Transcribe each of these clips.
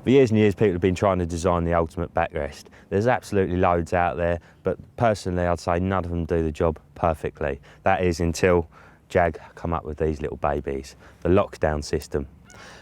For years and years, people have been trying to design the ultimate backrest. There's absolutely loads out there, but personally, I'd say none of them do the job perfectly. That is until JAG come up with these little babies, the lockdown system.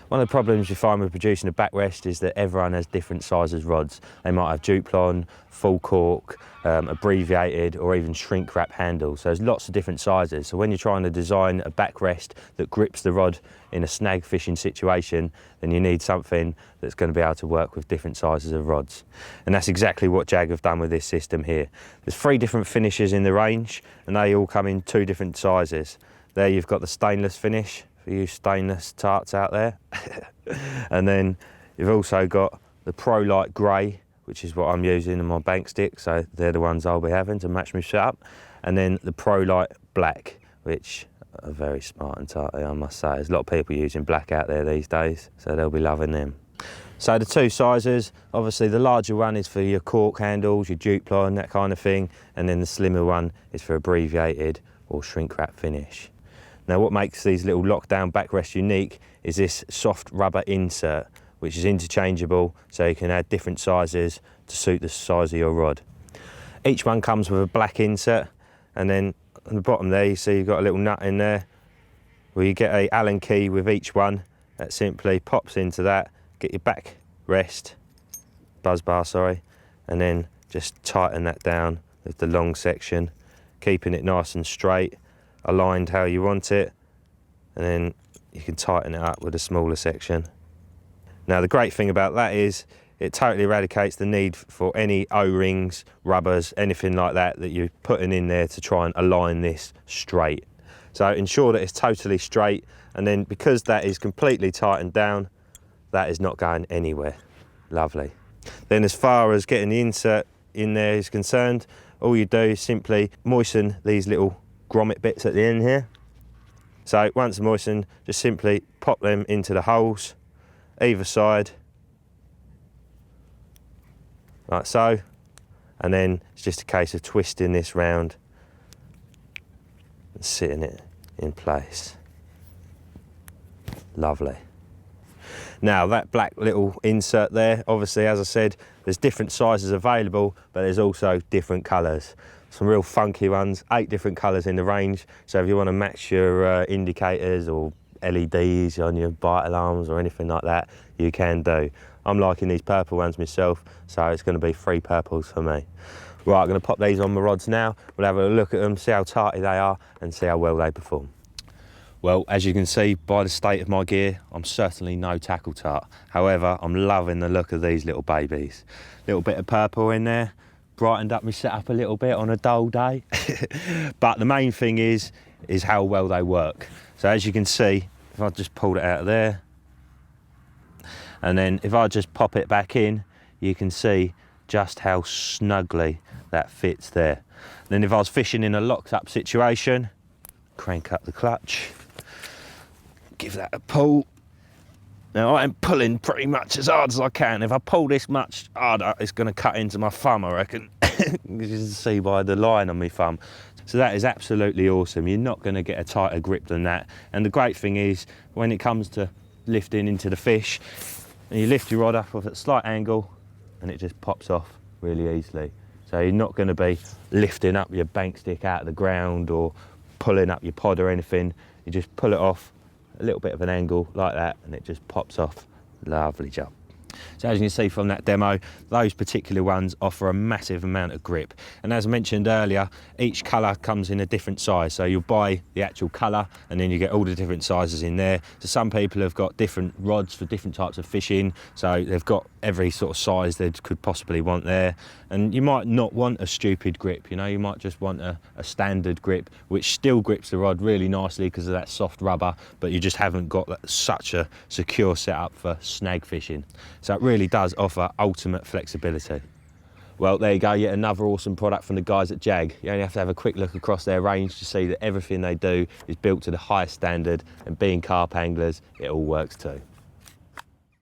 One of the problems you find with producing a backrest is that everyone has different sizes rods. They might have duplon, full cork, abbreviated, or even shrink wrap handles. So there's lots of different sizes. So when you're trying to design a backrest that grips the rod in a snag fishing situation, then you need something that's going to be able to work with different sizes of rods. And that's exactly what JAG have done with this system here. There's 3 different finishes in the range, and they all come in 2 different sizes. There you've got the stainless finish, for you stainless tarts out there. And then you've also got the Prolite grey, which is what I'm using in my bank stick, so they're the ones I'll be having to match my setup. And then the Prolite black, which are very smart and tarty, I must say. There's a lot of people using black out there these days, so they'll be loving them. So the 2 sizes, obviously the larger one is for your cork handles, your duplon, that kind of thing, and then the slimmer one is for abbreviated or shrink wrap finish. Now what makes these little lockdown backrests unique is this soft rubber insert, which is interchangeable, so you can add different sizes to suit the size of your rod. Each one comes with a black insert, and then on the bottom there you see you've got a little nut in there where you get a Allen key with each one that simply pops into that, get your buzz bar, sorry, and then just tighten that down with the long section, keeping it nice and straight, aligned how you want it, and then you can tighten it up with a smaller section. Now the great thing about that is it totally eradicates the need for any O-rings, rubbers, anything like that you're putting in there to try and align this straight. So ensure that it's totally straight, and then because that is completely tightened down, that is not going anywhere. Lovely. Then as far as getting the insert in there is concerned, all you do is simply moisten these little grommet bits at the end here. So once moistened, just simply pop them into the holes either side, like so, and then it's just a case of twisting this round and sitting it in place. Lovely. Now that black little insert there, obviously as I said, there's different sizes available, but there's also different colours. Some real funky ones, 8 different colours in the range. So if you want to match your indicators or LEDs on your bite alarms or anything like that, you can do. I'm liking these purple ones myself, so it's going to be 3 purples for me. Right, I'm going to pop these on my rods now. We'll have a look at them, see how tarty they are and see how well they perform. Well, as you can see by the state of my gear, I'm certainly no tackle tart. However, I'm loving the look of these little babies. Little bit of purple in there, brightened up my setup a little bit on a dull day. But the main thing is how well they work. So as you can see, if I just pulled it out of there, and then if I just pop it back in, you can see just how snugly that fits there. Then if I was fishing in a locked up situation, crank up the clutch, give that a pull. Now I'm pulling pretty much as hard as I can. If I pull this much harder, it's going to cut into my thumb, I reckon. You can see by the line on my thumb. So that is absolutely awesome. You're not going to get a tighter grip than that. And the great thing is, when it comes to lifting into the fish, and you lift your rod up at a slight angle, and it just pops off really easily. So you're not going to be lifting up your bank stick out of the ground or pulling up your pod or anything. You just pull it off a little bit of an angle like that, and it just pops off. Lovely job. So as you can see from that demo, those particular ones offer a massive amount of grip. And as I mentioned earlier, each colour comes in a different size. So you'll buy the actual colour and then you get all the different sizes in there. So some people have got different rods for different types of fishing. So they've got every sort of size they could possibly want there. And you might not want a stupid grip, you know, you might just want a standard grip, which still grips the rod really nicely because of that soft rubber, but you just haven't got such a secure setup for snag fishing. So it really does offer ultimate flexibility. Well, there you go, yet another awesome product from the guys at JAG. You only have to have a quick look across their range to see that everything they do is built to the highest standard, and being carp anglers, it all works too.